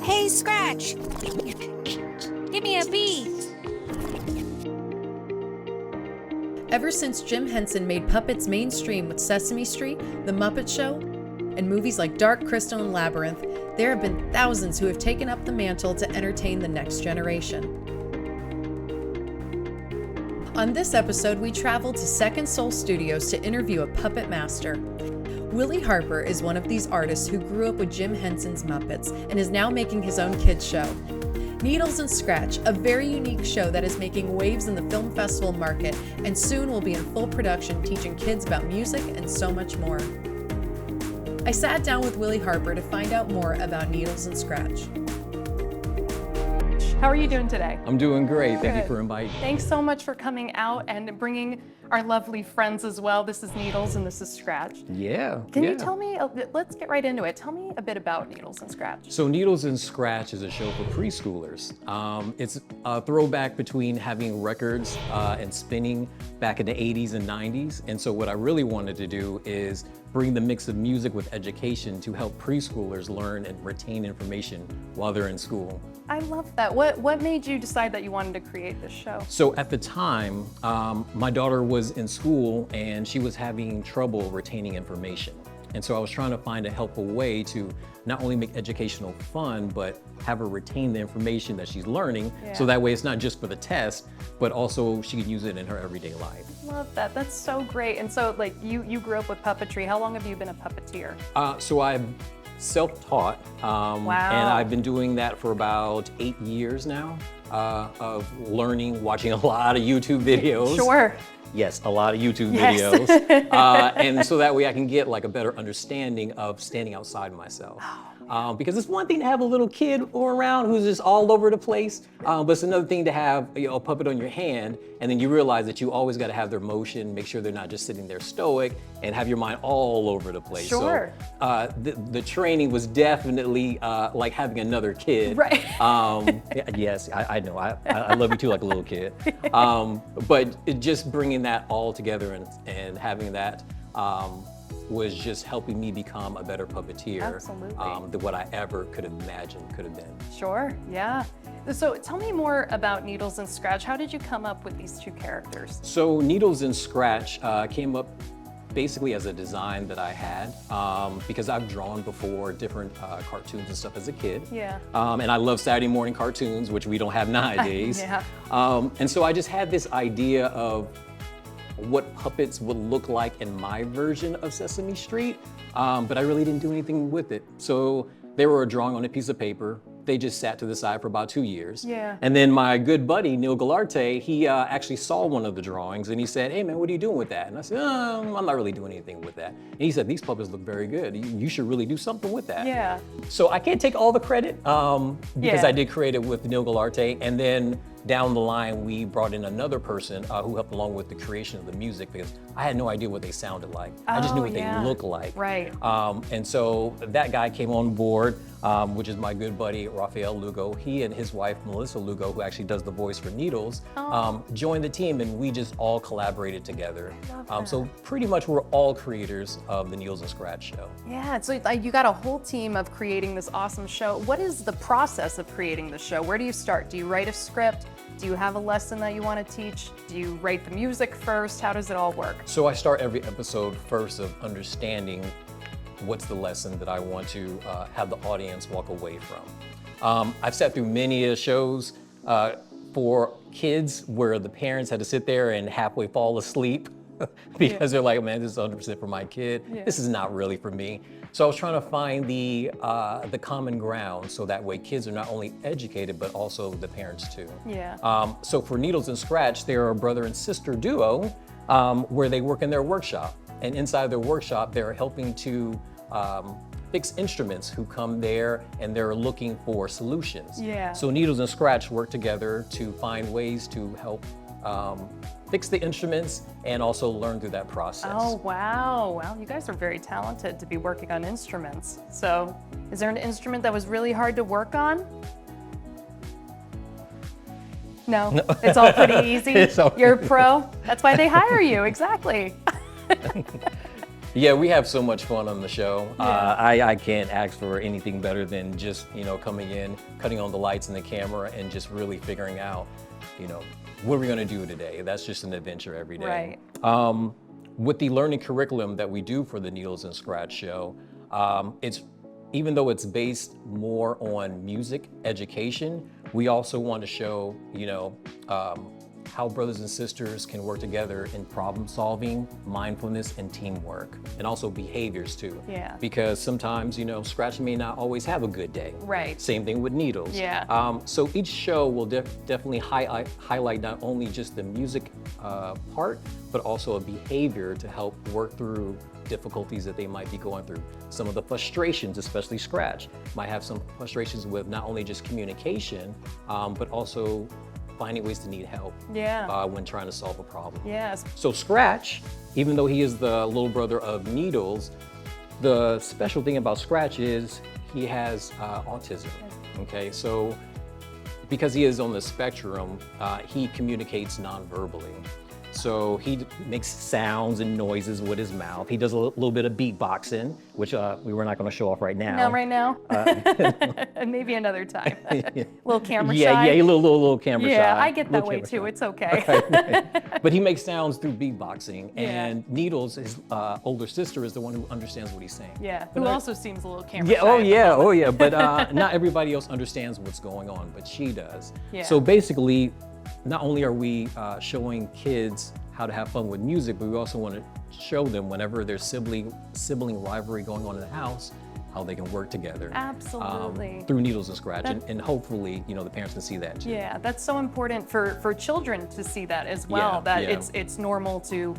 Hey, Scratch! Give me a B! Ever since Jim Henson made puppets mainstream with Sesame Street, The Muppet Show, and movies like Dark Crystal and Labyrinth, there have been thousands who have taken up the mantle to entertain the next generation. On this episode, we travel to Second Soul Studios to interview a puppet master. Willie Harper is one of these artists who grew up with Jim Henson's Muppets and is now making his own kids show. Needlz Skratch, a very unique show that is making waves in the film festival market and soon will be in full production teaching kids about music and so much more. I sat down with Willie Harper to find out more about Needlz Skratch. How are you doing today? I'm doing great. Thank you for inviting me. Thanks so much for coming out and bringing our lovely friends as well. This is Needlz and this is Skratch. Yeah. Can you tell me, let's get right into it. Tell me a bit about Needlz Skratch. So Needlz Skratch is a show for preschoolers. It's a throwback between having records and spinning back in the 80s and 90s. And so what I really wanted to do is bring the mix of music with education to help preschoolers learn and retain information while they're in school. I love that. What made you decide that you wanted to create this show? So at the time, my daughter was in school and she was having trouble retaining information. And so I was trying to find a helpful way to not only make educational fun, but have her retain the information that she's learning. Yeah. So that way it's not just for the test, but also she can use it in her everyday life. Love that. That's so great. And so like you grew up with puppetry. How long have you been a puppeteer? So I'm self-taught, Wow. and I've been doing that for about 8 years now, of learning, watching a lot of YouTube videos. Sure. Yes, a lot of YouTube Yes. videos. And so that way I can get like a better understanding of standing outside myself. Because it's one thing to have a little kid around who's just all over the place, but it's another thing to have a puppet on your hand, and then you realize that you always got to have their motion, make sure they're not just sitting there stoic, and have your mind all over the place. Sure. So the training was definitely like having another kid. Right. Yes, I know. I love you too, like a little kid. But just bringing that all together and having that was just helping me become a better puppeteer. Absolutely. Than what I ever could have imagined could have been. Sure, yeah. So tell me more about Needlz Skratch. How did you come up with these two characters? So Needlz Skratch came up basically as a design that I had, because I've drawn before different cartoons and stuff as a kid. Yeah. And I love Saturday morning cartoons, which we don't have nowadays. Yeah. And so I just had this idea of what puppets would look like in my version of Sesame Street, but I really didn't do anything with it. So they were a drawing on a piece of paper. They just sat to the side for about 2 years. Yeah. And then my good buddy, Neil Galarte, he actually saw one of the drawings and he said, "Hey man, what are you doing with that?" And I said, "I'm not really doing anything with that." And he said, "These puppets look very good. You should really do something with that." Yeah. So I can't take all the credit because Yeah. I did create it with Neil Galarte, and then down the line we brought in another person who helped along with the creation of the music because I had no idea what they sounded like. I just knew what yeah. they looked like. Right. And so that guy came on board, which is my good buddy Rafael Lugo. He and his wife Melissa Lugo, who actually does the voice for Needlz, joined the team, and we just all collaborated together. So pretty much we're all creators of the Needlz Skratch show. Yeah, so you got a whole team of creating this awesome show. What is the process of creating the show? Where do you start? Do you write a script? Do you have a lesson that you want to teach? Do you write the music first? How does it all work? So I start every episode first of understanding what's the lesson that I want to have the audience walk away from. I've sat through many shows for kids where the parents had to sit there and halfway fall asleep because they're like, "Man, this is 100% for my kid. Yeah. This is not really for me." So I was trying to find the common ground so that way kids are not only educated, but also the parents too. Yeah. So for Needlz Skratch, they're a brother and sister duo where they work in their workshop. And inside their workshop, they're helping to fix instruments who come there and they're looking for solutions. Yeah. So Needlz and Skratch work together to find ways to help fix the instruments and also learn through that process. Oh, wow. Well, you guys are very talented to be working on instruments. So is there an instrument that was really hard to work on? No, it's all pretty easy. It's all You're a pro. That's why they hire you, exactly. Yeah, we have so much fun on the show. I can't ask for anything better than just, coming in, cutting on the lights and the camera, and just really figuring out, what are we gonna do today? That's just an adventure every day. Right. With the learning curriculum that we do for the Needlz Skratch show, even though it's based more on music education, we also want to show, how brothers and sisters can work together in problem solving, mindfulness, and teamwork, and also behaviors too. Yeah. Because sometimes, Skratch may not always have a good day. Right. Same thing with Needlz. Yeah. So each show will definitely highlight not only just the music part, but also a behavior to help work through difficulties that they might be going through. Some of the frustrations, especially Skratch, might have some frustrations with not only just communication, but also finding ways to need help when trying to solve a problem. Yes. So Skratch, even though he is the little brother of Needlz, the special thing about Skratch is he has autism. Okay, so because he is on the spectrum, he communicates non-verbally. So he makes sounds and noises with his mouth. He does a little bit of beatboxing, which we were not going to show off right now. Not right now. Maybe another time. Little camera shy. Yeah, a little camera shy. Yeah, I get that way too. It's okay. But he makes sounds through beatboxing, and Needlz, his older sister, is the one who understands what he's saying. Yeah, But who I- also seems a little camera Yeah, shy. oh yeah. But not everybody else understands what's going on, but she does. Yeah. So basically, not only are we showing kids how to have fun with music, but we also want to show them whenever there's sibling rivalry going on in the house, how they can work together. Absolutely. Through Needlz Skratch, and hopefully, the parents can see that too. Yeah, that's so important for children to see that as well. Yeah, that yeah. it's normal to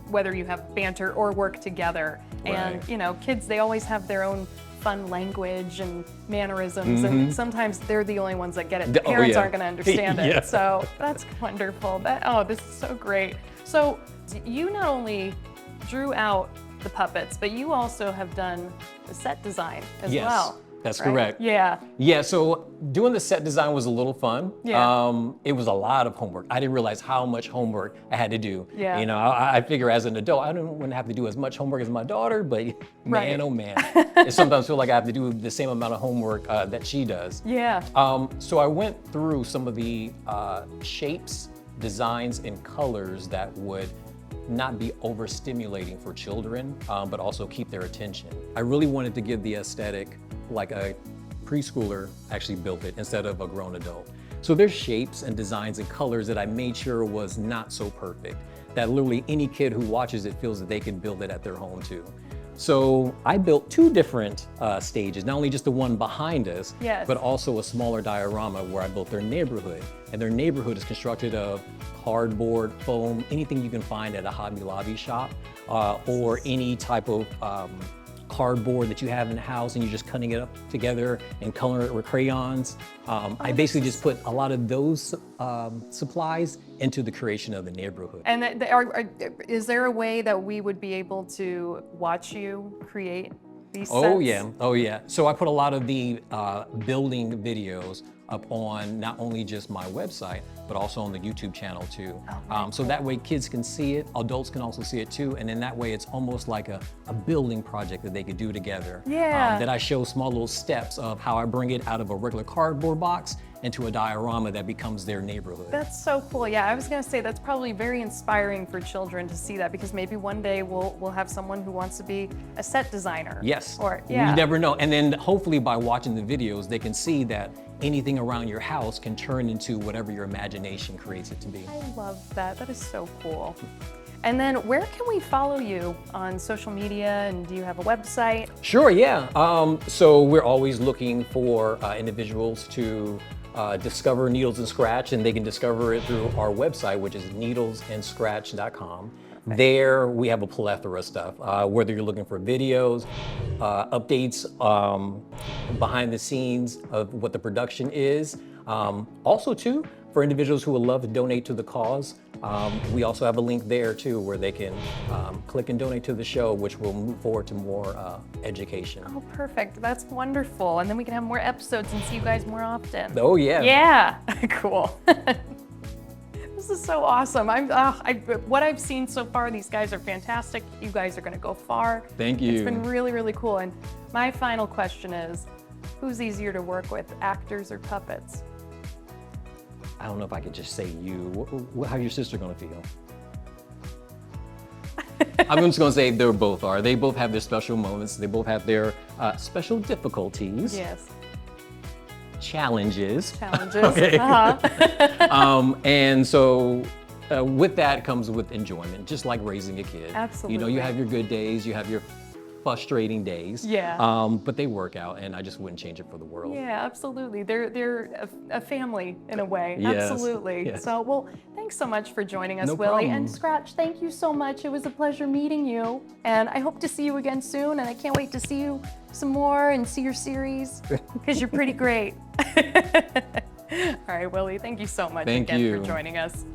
whether you have banter or work together. And Right. kids, they always have their own fun language and mannerisms, and sometimes they're the only ones that get it. The Oh, parents yeah. aren't going to understand Yeah. it. So that's wonderful. This is so great. So you not only drew out the puppets, but you also have done the set design as Yes, well. that's right? correct. Yeah. Yeah, so doing the set design was a little fun. Yeah. It was a lot of homework. I didn't realize how much homework I had to do. Yeah. I figure as an adult, I don't want to have to do as much homework as my daughter, but man, Right. oh man. I sometimes feel like I have to do the same amount of homework that she does. Yeah. So I went through some of the shapes, designs, and colors that would not be overstimulating for children, but also keep their attention. I really wanted to give the aesthetic like a preschooler actually built it instead of a grown adult. So there's shapes and designs and colors that I made sure was not so perfect, that literally any kid who watches it feels that they can build it at their home too. So I built two different stages, not only just the one behind us, Yes. but also a smaller diorama where I built their neighborhood. And their neighborhood is constructed of cardboard, foam, anything you can find at a Hobby Lobby shop, or any type of cardboard that you have in the house and you're just cutting it up together and coloring it with crayons. I basically just put a lot of those supplies into the creation of the neighborhood. And is there a way that we would be able to watch you create these sets? Oh yeah. So I put a lot of the building videos up on not only just my website, but also on the YouTube channel too. So that way kids can see it, adults can also see it too, and then that way it's almost like a building project that they could do together. Yeah. That I show small little steps of how I bring it out of a regular cardboard box into a diorama that becomes their neighborhood. That's so cool. Yeah, I was gonna say that's probably very inspiring for children to see that, because maybe one day we'll have someone who wants to be a set designer. Yes. Or yeah. You never know. And then hopefully by watching the videos, they can see that anything around your house can turn into whatever your imagination creates it to be. I love that. That is so cool. And then where can we follow you on social media, and do you have a website? Sure, yeah. So we're always looking for individuals to discover Needlz Skratch, and they can discover it through our website, which is needlzandskratch.com. There we have a plethora of stuff, whether you're looking for videos, updates behind the scenes of what the production is. Also too, for individuals who would love to donate to the cause, we also have a link there too where they can click and donate to the show, which will move forward to more education. Oh, perfect. That's wonderful. And then we can have more episodes and see you guys more often. Oh yeah. Yeah. Cool. This This is so awesome. What I've seen so far, these guys are fantastic. You guys are going to go far. Thank you. It's been really, really cool. And my final question is, who's easier to work with, actors or puppets? I don't know if I could just say you. How's your sister gonna feel? I'm just gonna say they both are. They both have their special moments. They both have their special difficulties. Yes. Challenges. Okay. And so with that comes with enjoyment, just like raising a kid. Absolutely. You know, you have your good days, you have your frustrating days. Yeah. But they work out, and I just wouldn't change it for the world. Yeah, absolutely. They're a family in a way. Yes, Absolutely. yes. So, well, thanks so much for joining us, No Willie. problem. And Skratch, thank you so much. It was a pleasure meeting you. And I hope to see you again soon. And I can't wait to see you some more and see your series because you're pretty great. All right, Willie, thank you so much Thank again you. for joining us.